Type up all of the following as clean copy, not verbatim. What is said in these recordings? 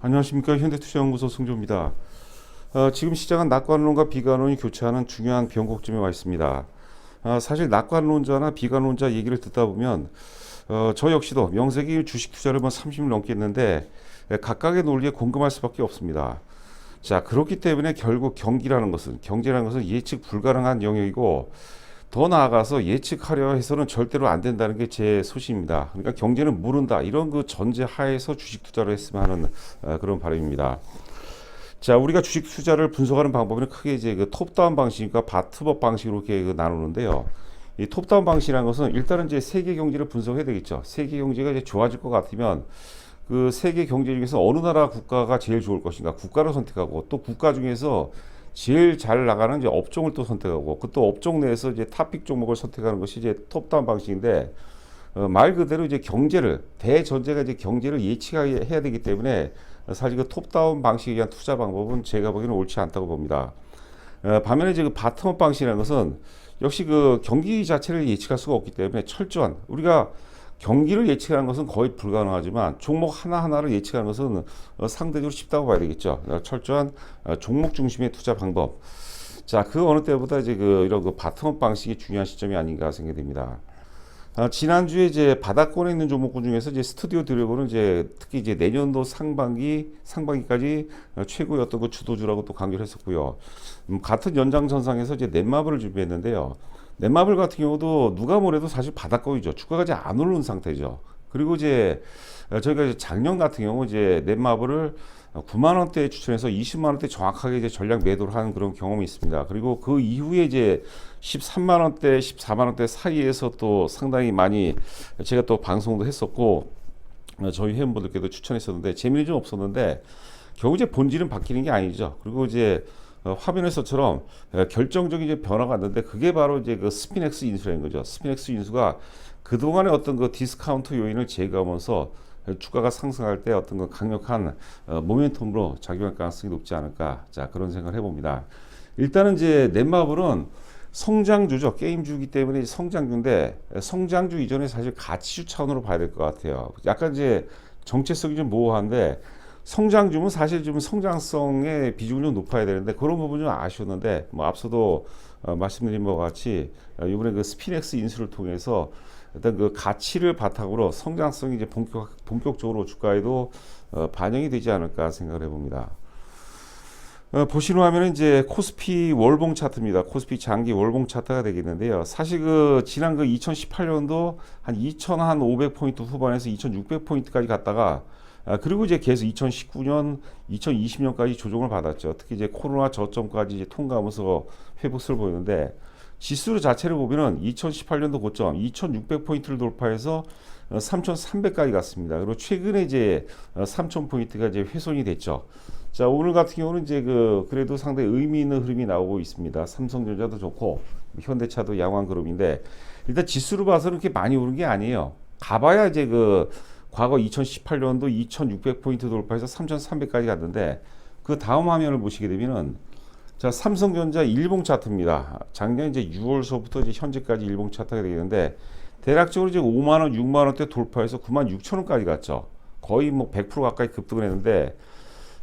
안녕하십니까. 현대투자연구소 송조입니다. 지금 시장은 낙관론과 비관론이 교차하는 중요한 변곡점에 와 있습니다. 사실 낙관론자나 비관론자 얘기를 듣다 보면 저 역시도 명색이 주식 투자를 30년 넘게 했는데 각각의 논리에 공감할 수밖에 없습니다. 자, 그렇기 때문에 결국 경제라는 것은 예측 불가능한 영역이고 더 나아가서 예측하려 해서는 절대로 안 된다는 게 제 소신입니다. 그러니까 경제는 모른다 이런 그 전제 하에서 주식 투자를 했으면 하는 그런 바람입니다. 자, 우리가 주식 투자를 분석하는 방법은 크게 이제 그 톱다운 방식과 바텀업 방식으로 이렇게 나누는데요. 이 톱다운 방식이라는 것은 일단은 이제 세계 경제를 분석해야 되겠죠. 세계 경제가 이제 좋아질 것 같으면 그 세계 경제 중에서 어느 나라 국가가 제일 좋을 것인가 국가를 선택하고 또 국가 중에서 제일 잘 나가는 이제 업종을 또 선택하고 그 또 업종 내에서 이제 탑픽 종목을 선택하는 것이 이제 톱다운 방식인데 말 그대로 이제 경제를 대전제가 이제 경제를 예측해야 되기 때문에 사실 그 톱다운 방식에 의한 투자 방법은 제가 보기에는 옳지 않다고 봅니다. 반면에 이제 그 바텀업 방식이라는 것은 역시 그 경기 자체를 예측할 수가 없기 때문에 철저한 우리가 경기를 예측하는 것은 거의 불가능하지만 종목 하나하나를 예측하는 것은 상대적으로 쉽다고 봐야 되겠죠. 철저한 종목 중심의 투자 방법. 자, 그 어느 때보다 이제 이런 바텀업 방식이 중요한 시점이 아닌가 생각됩니다. 지난주에 이제 바닥권에 있는 종목군 중에서 이제 스튜디오 드래곤은 이제 특히 이제 내년도 상반기까지 최고였던 그 주도주라고 또 강조를 했었고요. 같은 연장선상에서 이제 넷마블을 준비했는데요. 넷마블 같은 경우도 누가 뭐래도 사실 바닥권이죠. 주가가 이제 안 오르는 상태죠. 그리고 이제 저희가 이제 작년 같은 경우 이제 넷마블을 9만 원대에 추천해서 20만 원대 정확하게 이제 전략 매도를 하는 그런 경험이 있습니다. 그리고 그 이후에 이제 13만 원대, 14만 원대 사이에서 또 상당히 많이 제가 또 방송도 했었고 저희 회원분들께도 추천했었는데 재미는 좀 없었는데 결국 이제 본질은 바뀌는 게 아니죠. 그리고 이제 화면에서처럼 결정적인 이제 변화가 왔는데 그게 바로 이제 그 스피넥스 인수라는 거죠. 스피넥스 인수가 그동안의 어떤 그 디스카운트 요인을 제거하면서 주가가 상승할 때 어떤 그 강력한 모멘텀으로 작용할 가능성이 높지 않을까. 자, 그런 생각을 해봅니다. 일단은 이제 넷마블은 성장주죠. 게임주이기 때문에 성장주인데 성장주 이전에 사실 가치주 차원으로 봐야 될 것 같아요. 약간 이제 정체성이 좀 모호한데 성장주면 사실 좀 성장성의 비중을 좀 높아야 되는데 그런 부분이 좀 아쉬웠는데 뭐 앞서도 말씀드린 바와 같이 이번에 그 스피넥스 인수를 통해서 일단 그 가치를 바탕으로 성장성이 이제 본격적으로 주가에도 반영이 되지 않을까 생각을 해봅니다. 보시는 화면은 이제 코스피 월봉 차트입니다. 코스피 장기 월봉 차트가 되겠는데요. 사실 그 지난 그 2018년도 한 2,500포인트 후반에서 2,600포인트까지 갔다가 그리고 이제 계속 2019년, 2020년까지 조정을 받았죠. 특히 이제 코로나 저점까지 이제 통과하면서 회복세를 보이는데 지수 자체를 보면은 2018년도 고점 2,600포인트를 돌파해서 3,300까지 갔습니다. 그리고 최근에 이제 3,000포인트가 이제 훼손이 됐죠. 자, 오늘 같은 경우는 이제 그래도 상당히 의미 있는 흐름이 나오고 있습니다. 삼성전자도 좋고 현대차도 양호한 그룹인데 일단 지수로 봐서는 그렇게 많이 오른 게 아니에요. 가봐야 이제 과거 2018년도 2,600포인트 돌파해서 3,300까지 갔는데 그 다음 화면을 보시게 되면은 자, 삼성전자 일봉 차트입니다. 작년 이제 6월서부터 이제 현재까지 일봉 차트가 되겠는데 대략적으로 이제 5만 원, 6만 원대 돌파해서 9만 6천 원까지 갔죠. 거의 뭐 100% 가까이 급등을 했는데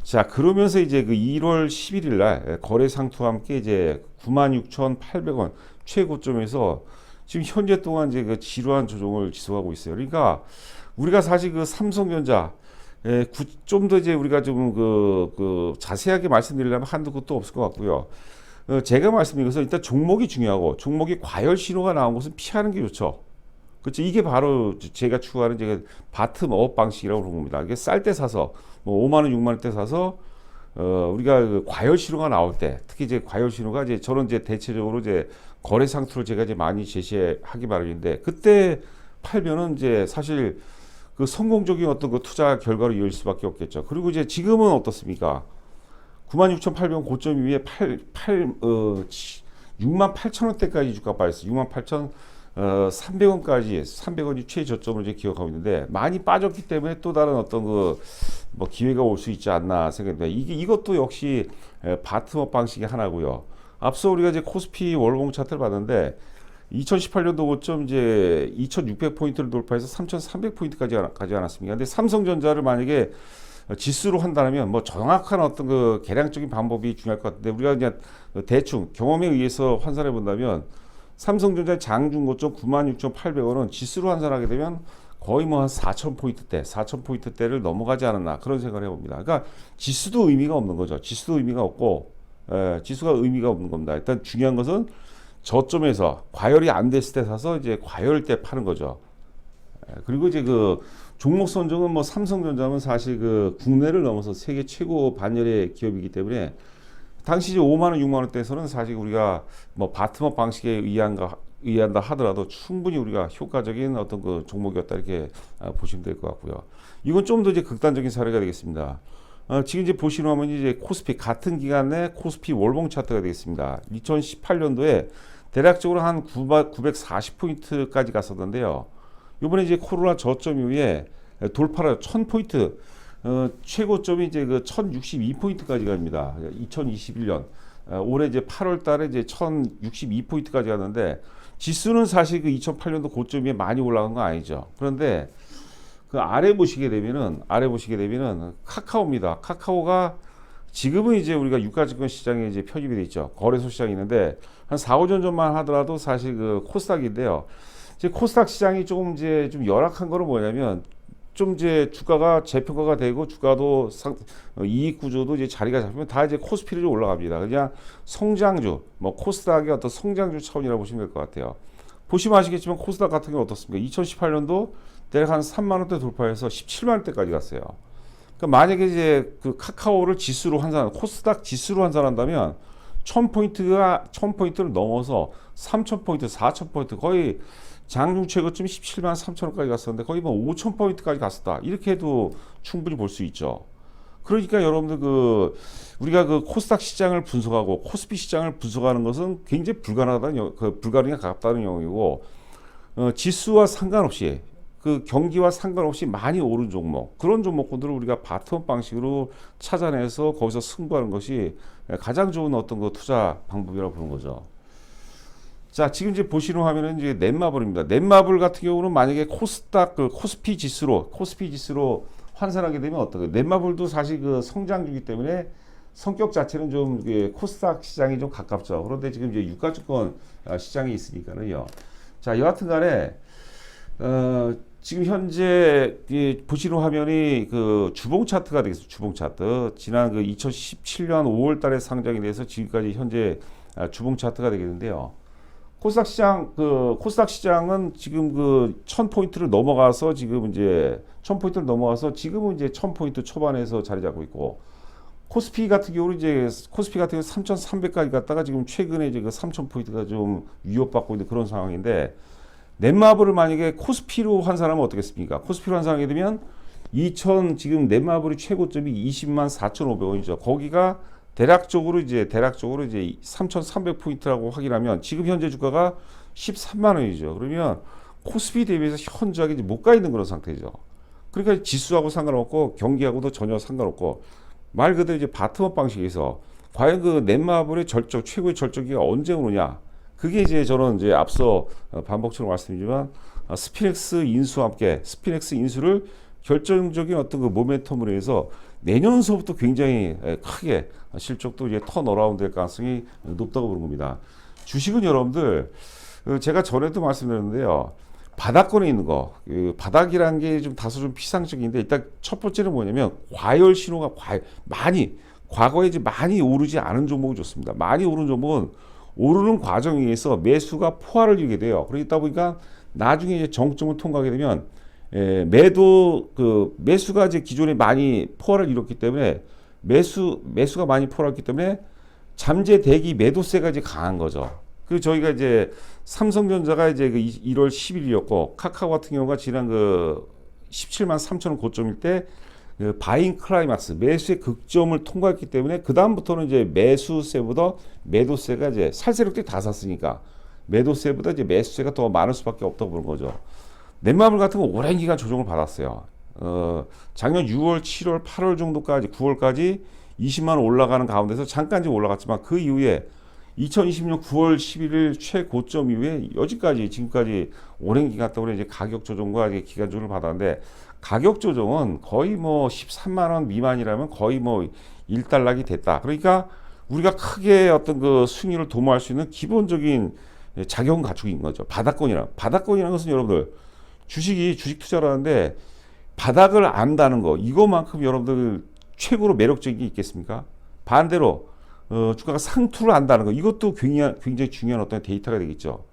자, 그러면서 이제 그 1월 11일 날 거래 상투와 함께 이제 96,800원 최고점에서 지금 현재 동안 이제 그 지루한 조정을 지속하고 있어요. 그러니까 우리가 사실 그 삼성전자 좀 더 이제 우리가 좀 자세하게 말씀드리려면 한두 곳도 없을 것 같고요. 제가 말씀드린 것은 일단 종목이 중요하고 종목이 과열 신호가 나온 것은 피하는 게 좋죠. 그렇죠. 이게 바로 제가 추구하는 바텀업 방식이라고 그런 겁니다. 이게 쌀 때 사서 뭐 5만 원, 6만 원 때 사서 우리가 그 과열 신호가 나올 때 특히 이제 과열 신호가 이제 저는 이제 대체적으로 이제 거래 상투를 제가 이제 많이 제시하기 마련인데 그때 팔면은 이제 사실 그 성공적인 어떤 그 투자 결과로 이어질 수밖에 없겠죠. 그리고 이제 지금은 어떻습니까? 96,800원 고점 위에 6만 8천 원대까지 주가 빠졌어요. 6만 8천 300원까지 300원이 최저점을 이제 기억하고 있는데 많이 빠졌기 때문에 또 다른 어떤 뭐 기회가 올 수 있지 않나 생각합니다. 이것도 역시 바텀업 방식의 하나고요. 앞서 우리가 이제 코스피 월봉 차트를 봤는데 2018년도 고점 이제 2,600포인트를 돌파해서 3,300포인트까지 가지 않았습니까? 근데 삼성전자를 만약에 지수로 한다면 뭐 정확한 어떤 그 계량적인 방법이 중요할 것 같은데 우리가 그냥 대충 경험에 의해서 환산해 본다면 삼성전자 장중고점 96,800원은 지수로 환산하게 되면 거의 뭐 한 4,000포인트대, 4,000포인트대를 넘어가지 않았나 그런 생각을 해봅니다. 그러니까 지수도 의미가 없는 거죠. 지수도 의미가 없고, 지수가 의미가 없는 겁니다. 일단 중요한 것은 저점에서 과열이 안 됐을 때 사서 이제 과열 때 파는 거죠. 그리고 이제 그 종목 선정은 뭐 삼성전자는 사실 그 국내를 넘어서 세계 최고 반열의 기업이기 때문에 당시 이제 5만 원, 6만 원대에서는 사실 우리가 뭐 바텀업 방식에 의한다 하더라도 충분히 우리가 효과적인 어떤 그 종목이었다 이렇게 보시면 될 것 같고요. 이건 좀 더 이제 극단적인 사례가 되겠습니다. 지금 이제 보시는 화면이 이제 코스피 같은 기간의 코스피 월봉 차트가 되겠습니다. 2018년도에 대략적으로 한 940포인트까지 갔었는데요. 이번에 이제 코로나 저점 이후에 돌파를 1000포인트, 최고점이 이제 그 1062포인트까지 갑니다. 2021년. 올해 이제 8월 달에 이제 1062포인트까지 갔는데 지수는 사실 그 2008년도 고점에 많이 올라간 건 아니죠. 그런데 그 아래 보시게 되면은 카카오입니다. 카카오가 지금은 이제 우리가 유가증권 시장에 이제 편입이 돼 있죠. 거래소 시장이 있는데 한 4, 5년 전만 하더라도 사실 그 코스닥인데요. 이제 코스닥 시장이 조금 이제 좀 열악한 거는 뭐냐면 좀 이제 주가가 재평가가 되고 주가도 이익 구조도 이제 자리가 잡히면 다 이제 코스피로 좀 올라갑니다. 그냥 성장주, 뭐 코스닥의 어떤 성장주 차원이라고 보시면 될 것 같아요. 보시면 아시겠지만 코스닥 같은 경우 어떻습니까? 2018년도 대략 한 3만 원대 돌파해서 17만 원대까지 갔어요. 그러니까 만약에 이제 그 카카오를 지수로 환산, 코스닥 지수로 환산한다면 1000포인트를 넘어서 3000포인트, 4000포인트 거의 장중 최고점 17만 3천 원까지 갔었는데 거의 뭐 5천 포인트까지 갔었다. 이렇게 해도 충분히 볼 수 있죠. 그러니까 여러분들 그 우리가 그 코스닥 시장을 분석하고 코스피 시장을 분석하는 것은 굉장히 불가능에 가깝다는 영역이고 지수와 상관없이 그 경기와 상관없이 많이 오른 종목 그런 종목군들을 우리가 바텀 방식으로 찾아내서 거기서 승부하는 것이 가장 좋은 어떤 그 투자 방법이라고 보는 거죠. 자, 지금 이제 보시는 화면은 이제 넷마블입니다. 넷마블 같은 경우는 만약에 코스닥 그 코스피 지수로 환산하게 되면 어떨까요? 넷마블도 사실 그 성장주기 때문에 성격 자체는 좀 코스닥 시장이 좀 가깝죠. 그런데 지금 이제 유가증권 시장이 있으니까는요. 자, 여하튼간에 지금 현재 보시는 화면이 그 주봉 차트가 되겠습니다. 주봉 차트 지난 그 2017년 5월달에 상장이 돼서 지금까지 현재 주봉 차트가 되겠는데요. 코스닥 시장은 지금 그 1000포인트를 넘어가서 지금은 이제 1000포인트 초반에서 자리 잡고 있고 코스피 같은 경우는 3300까지 갔다가 지금 최근에 이제 그 3000포인트가 좀 위협받고 있는 그런 상황인데 넷마블을 만약에 코스피로 환산하면 어떻겠습니까? 코스피로 환산하게 되면 지금 넷마블의 최고점이 20만 4,500원이죠. 거기가 대략적으로 이제 3,300포인트라고 확인하면 지금 현재 주가가 13만 원이죠. 그러면 코스피 대비해서 현저하게 못 가 있는 그런 상태죠. 그러니까 지수하고 상관없고 경기하고도 전혀 상관없고 말 그대로 이제 바텀업 방식에서 과연 그 넷마블의 최고의 절정기가 언제 오느냐? 그게 이제 저는 이제 앞서 반복적으로 말씀드리지만 스피넥스 인수와 함께 스피넥스 인수를 결정적인 어떤 그 모멘텀으로 해서 내년서부터 굉장히 크게 실적도 이제 턴어라운드 될 가능성이 높다고 보는 겁니다. 주식은 여러분들 제가 전에도 말씀드렸는데요. 바닥권에 있는 거, 바닥이라는 게 좀 다소 좀 피상적인데 일단 첫 번째는 뭐냐면 과열 신호가 과거에 이제 많이 오르지 않은 종목이 좋습니다. 많이 오른 종목은 오르는 과정에 의해서 매수가 포화를 이루게 돼요. 그러다 보니까 나중에 이제 정점을 통과하게 되면 매수가 이제 기존에 많이 포화를 이뤘기 때문에 매수가 많이 포화했기 때문에 잠재 대기 매도세가 이제 강한 거죠. 그 저희가 이제 삼성전자가 이제 그 1월 10일이었고 카카오 같은 경우가 지난 그 17만 3천 원 고점일 때 그 바잉 클라이막스 매수의 극점을 통과했기 때문에 그 다음부터는 이제 매수세보다 매도세가 이제 살세력들이 다 샀으니까 매도세보다 이제 매수세가 더 많을 수밖에 없다고 보는 거죠. 넷마블 같은 거 오랜 기간 조정을 받았어요. 작년 6월, 7월, 8월 정도까지 9월까지 20만 원 올라가는 가운데서 잠깐 좀 올라갔지만 그 이후에 2020년 9월 11일 최고점 이후에 여지까지 지금까지 오랜 기간 동안에 이제 가격 조정과 이제 기간 조정을 받았는데 가격 조정은 거의 뭐 13만 원 미만이라면 거의 뭐 일단락이 됐다. 그러니까 우리가 크게 어떤 그 수익률을 도모할 수 있는 기본적인 작용 가축인 거죠. 바닥권이라는 것은 여러분들 주식 투자를 하는데 바닥을 안다는 거 이거만큼 여러분들 최고로 매력적인 게 있겠습니까? 반대로 주가가 상투를 안다는 거 이것도 굉장히 중요한 어떤 데이터가 되겠죠.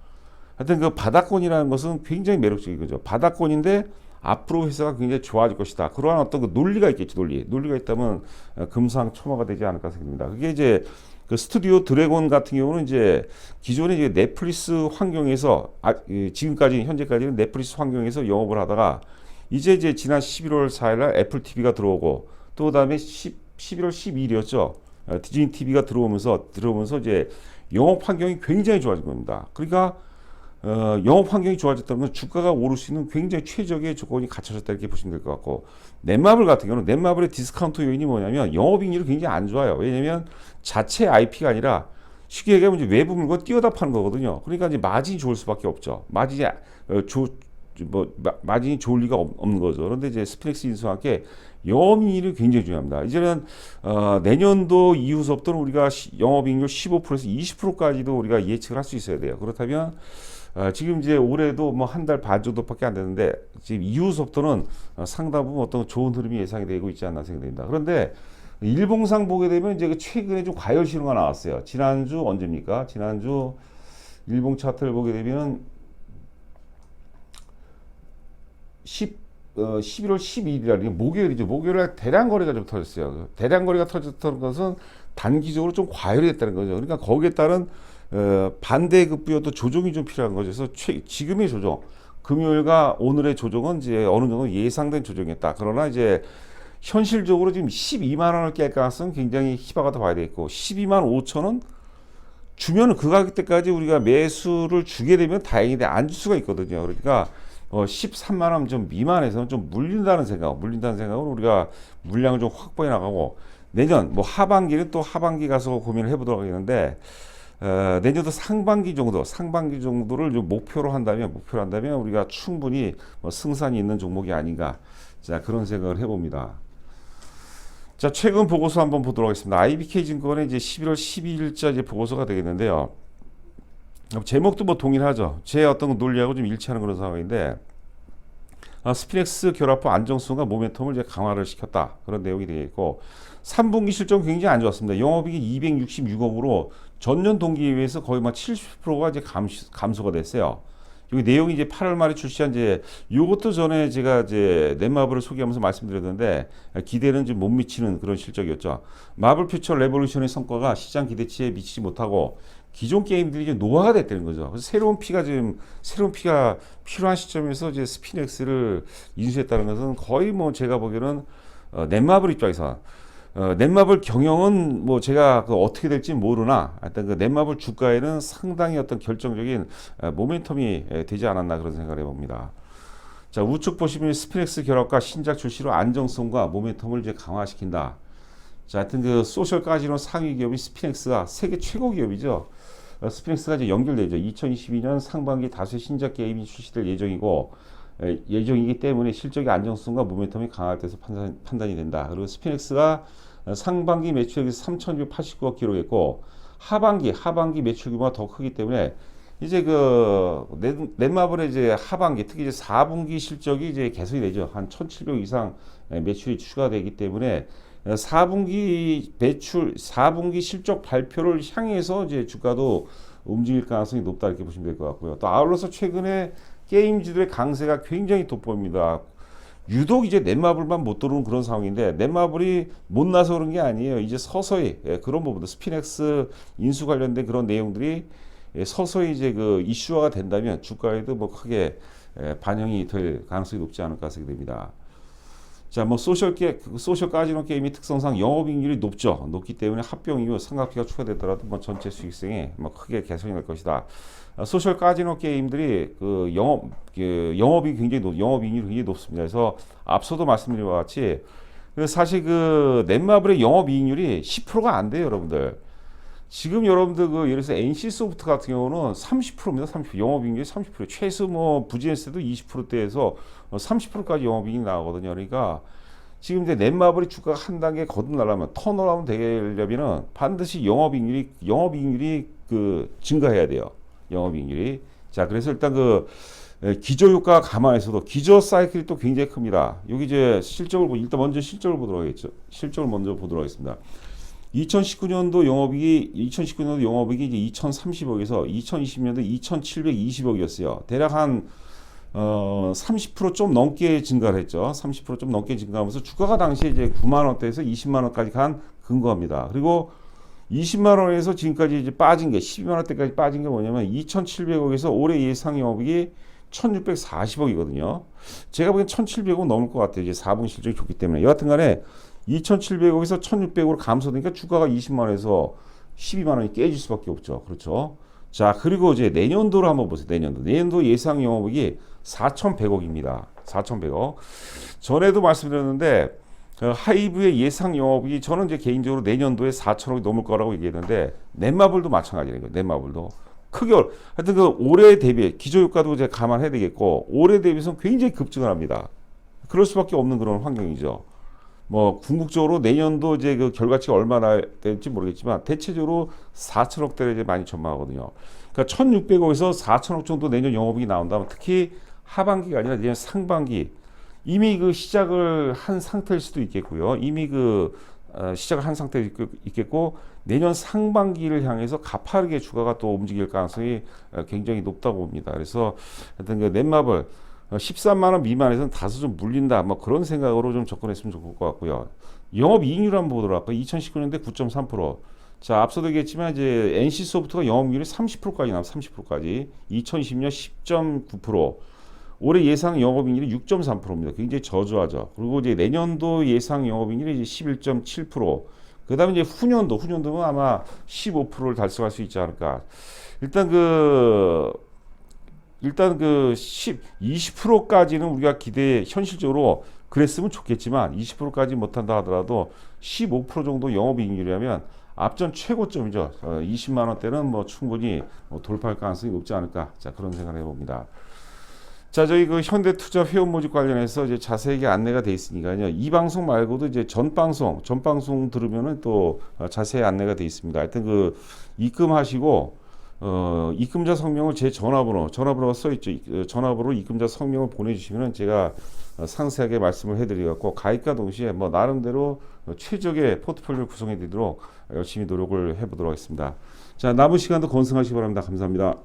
하여튼 그 바닥권이라는 것은 굉장히 매력적인 거죠. 바닥권인데 앞으로 회사가 굉장히 좋아질 것이다. 그러한 어떤 그 논리가 있겠지, 논리가 있다면 금상첨화가 되지 않을까 생각됩니다. 그게 이제 그 스튜디오 드래곤 같은 경우는 이제 기존에 이제 넷플릭스 환경에서 지금까지 현재까지는 넷플릭스 환경에서 영업을 하다가 이제 지난 11월 4일날 애플 TV가 들어오고 또 그다음에 11월 12일이었죠. 디즈니 TV가 들어오면서 이제 영업 환경이 굉장히 좋아진 겁니다. 그러니까 영업 환경이 좋아졌다는 건 주가가 오를 수 있는 굉장히 최적의 조건이 갖춰졌다 이렇게 보시면 될 것 같고 넷마블 같은 경우는 넷마블의 디스카운트 요인이 뭐냐면 영업이익률이 굉장히 안 좋아요. 왜냐하면 자체 IP가 아니라 쉽게 얘기하면 이제 외부 물건 띄어다 파는 거거든요. 그러니까 이제 마진이 좋을 수밖에 없죠. 마진이 좋을 리가 없는 거죠. 그런데 이제 스피넥스 인수와 함께 영업이익률이 굉장히 중요합니다. 이제는 내년도 이후서부터는 우리가 영업이익률 15%에서 20%까지도 우리가 예측을 할 수 있어야 돼요. 그렇다면 지금 이제 올해도 뭐 한 달 반 정도밖에 안 됐는데 지금 이후서부터는 상당 부분 어떤 좋은 흐름이 예상이 되고 있지 않나 생각됩니다. 그런데 일봉상 보게 되면 이제 최근에 좀 과열 신호가 나왔어요. 지난주 언제입니까? 지난주 일봉 차트를 보게 되면 11월 12일이라는 게 목요일이죠. 목요일에 대량 거래가 좀 터졌어요. 대량 거래가 터졌다는 것은 단기적으로 좀 과열이 됐다는 거죠. 그러니까 거기에 따른 반대급부여도 조정이 좀 필요한 거죠. 그래서 지금의 조정, 금요일과 오늘의 조정은 이제 어느 정도 예상된 조정이었다. 그러나 이제 현실적으로 지금 12만 원을 깰 가능성은 굉장히 희박하다 봐야 되겠고 12만 5천 원 주면은 그 가격대까지 우리가 매수를 주게 되면 다행인데 안 줄 수가 있거든요. 그러니까 13만 원 좀 미만에서는 좀 물린다는 생각으로 우리가 물량을 좀 확보해 나가고 내년 뭐 하반기는 또 하반기 가서 고민을 해보도록 하겠는데 내년도 상반기 정도를 좀 목표로 한다면 우리가 충분히 뭐 승산이 있는 종목이 아닌가 자 그런 생각을 해봅니다. 자 최근 보고서 한번 보도록 하겠습니다. IBK증권의 이제 11월 12일자 이제 보고서가 되겠는데요. 제목도 뭐 동일하죠. 제 어떤 논리하고 좀 일치하는 그런 상황인데 스피넥스 결합 후 안정성과 모멘텀을 이제 강화를 시켰다 그런 내용이 되겠고 3분기 실적은 굉장히 안 좋았습니다. 영업이익이 266억으로 전년 동기에 비해서 거의 막 70%가 이제 감소가 됐어요. 여기 내용이 이제 8월 말에 출시한 이제 요것도 전에 제가 이제 넷마블을 소개하면서 말씀드렸는데 기대는 좀 못 미치는 그런 실적이었죠. 마블 퓨처 레볼루션의 성과가 시장 기대치에 미치지 못하고 기존 게임들이 이제 노화가 됐다는 거죠. 그래서 새로운 피가 필요한 시점에서 이제 스피넥스를 인수했다는 것은 거의 뭐 제가 보기에는 넷마블 입장에서 넷마블 경영은 뭐 제가 어떻게 될지 모르나 하여튼 그 넷마블 주가에는 상당히 어떤 결정적인 모멘텀이 되지 않았나 그런 생각을 해봅니다. 자 우측 보시면 스피넥스 결합과 신작 출시로 안정성과 모멘텀을 이제 강화시킨다. 자 하여튼 그 소셜 카지노 상위 기업이 스피넥스가 세계 최고 기업이죠. 스피넥스가 이제 연결되죠. 2022년 상반기 다수의 신작 게임이 출시될 예정이기 때문에 실적의 안정성과 모멘텀이 강화할 때서 판단이 된다. 그리고 스피넥스가 상반기 매출액이 3,289억 기록했고 하반기 매출 규모가 더 크기 때문에 이제 그 넷마블의 이제 하반기 특히 이제 4분기 실적이 이제 개선이 되죠. 한 1,700억 이상 매출이 추가되기 때문에 4분기 실적 발표를 향해서 이제 주가도 움직일 가능성이 높다 이렇게 보시면 될 것 같고요. 또 아울러서 최근에 게임주들의 강세가 굉장히 돋보입니다. 유독 이제 넷마블만 못 들어오는 그런 상황인데 넷마블이 못 나서 그런 게 아니에요. 이제 서서히 그런 부분도 스피넥스 인수 관련된 그런 내용들이 서서히 이제 그 이슈화가 된다면 주가에도 뭐 크게 반영이 될 가능성이 높지 않을까 생각됩니다. 자, 뭐 소셜 카지노 게임의 특성상 영업이익률이 높기 때문에 합병 이후 삼각비가 추가되더라도 뭐 전체 수익성에 뭐 크게 개선이 될 것이다. 소셜 카지노 게임들이 그 영업이익률이 굉장히 높습니다. 그래서 앞서도 말씀드린 것 같이 사실 그 넷마블의 영업이익률이 10%가 안 돼요, 여러분들. 지금 여러분들 그 예를 들어서 NC소프트 같은 경우는 30%입니다. 30%. 영업이익률이 30%. 최소 뭐 부진했을 때도 20%대에서 30%까지 영업이익이 나오거든요. 그러니까 지금 이제 넷마블이 주가가 한 단계 거듭나려면 턴어라운드 되려면은 반드시 영업이익률이 그 증가해야 돼요. 영업이익률이. 자, 그래서 일단 그 기저 효과 감안해서도 기저 사이클이 또 굉장히 큽니다. 여기 이제 일단 먼저 실적을 보도록 하겠죠. 실적을 먼저 보도록 하겠습니다. 2019년도 영업이익이 이제 2,030억에서 2020년도 2,720억이었어요. 대략 한 30%좀 넘게 증가를 했죠. 30%좀 넘게 증가하면서 주가가 당시에 이제 9만 원대에서 20만 원까지 간 근거입니다. 그리고 20만 원에서 지금까지 이제 빠진 게 12만 원대까지 빠진 게 뭐냐면 2,700억에서 올해 예상 영업이익이 1,640억이거든요. 제가 보기엔 1,700억 넘을 것 같아요. 이제 4분 실적이 좋기 때문에. 여하튼 간에 2,700억에서 1,600억으로 감소되니까 주가가 20만 원에서 12만 원이 깨질 수밖에 없죠. 그렇죠. 자, 그리고 이제 내년도를 한번 보세요. 내년도 예상 영업이익이 4,100억입니다. 4,100억. 전에도 말씀드렸는데 하이브의 예상 영업이익이 저는 이제 개인적으로 내년도에 4,000억이 넘을 거라고 얘기했는데 넷마블도 마찬가지예요. 넷마블도 크게 하여튼 그 올해 대비 기저효과도 이제 감안해야 되겠고 올해 대비해서 굉장히 급증을 합니다. 그럴 수밖에 없는 그런 환경이죠. 뭐 궁극적으로 내년도 이제 그 결과치가 얼마나 될지 모르겠지만 대체적으로 4천억대를 이제 많이 전망하거든요. 그러니까 1,600억에서 4천억 정도 내년 영업이익이 나온다면 특히 하반기가 아니라 내년 상반기 이미 그 시작을 한 상태일 수도 있겠고요. 이미 그 시작을 한 상태일 수도 있겠고 내년 상반기를 향해서 가파르게 주가가 또 움직일 가능성이 굉장히 높다고 봅니다. 그래서 하여튼 그 넷마블 13만 원 미만에서는 다소 좀 물린다. 뭐 그런 생각으로 좀 접근했으면 좋을 것 같고요. 영업이익률 한번 보도록 할까요? 2019년대 9.3%. 자, 앞서도 얘기했지만 이제 NC소프트가 영업이익률이 30%까지 나와 30%까지. 2020년 10.9%. 올해 예상 영업이익률이 6.3%입니다. 굉장히 저조하죠. 그리고 이제 내년도 예상 영업이익률이 이제 11.7%. 그다음에 이제 후년도는 아마 15%를 달성할 수 있지 않을까. 일단 그 20%까지는 우리가 현실적으로 그랬으면 좋겠지만 20%까지 못한다 하더라도 15% 정도 영업이익률이라면 앞전 최고점이죠. 20만 원대는 뭐 충분히 돌파할 가능성이 높지 않을까. 자, 그런 생각을 해봅니다. 자, 저희 그 현대투자 회원 모집 관련해서 이제 자세하게 안내가 돼 있으니까요. 이 방송 말고도 이제 전 방송 들으면은 또 자세히 안내가 돼 있습니다. 하여튼 그 입금하시고 입금자 성명을 제 전화번호가 써 있죠. 전화번호로 입금자 성명을 보내주시면은 제가 상세하게 말씀을 해드리고 가입과 동시에 뭐 나름대로 최적의 포트폴리오를 구성해 드리도록 열심히 노력을 해보도록 하겠습니다. 자, 남은 시간도 건승하시기 바랍니다. 감사합니다.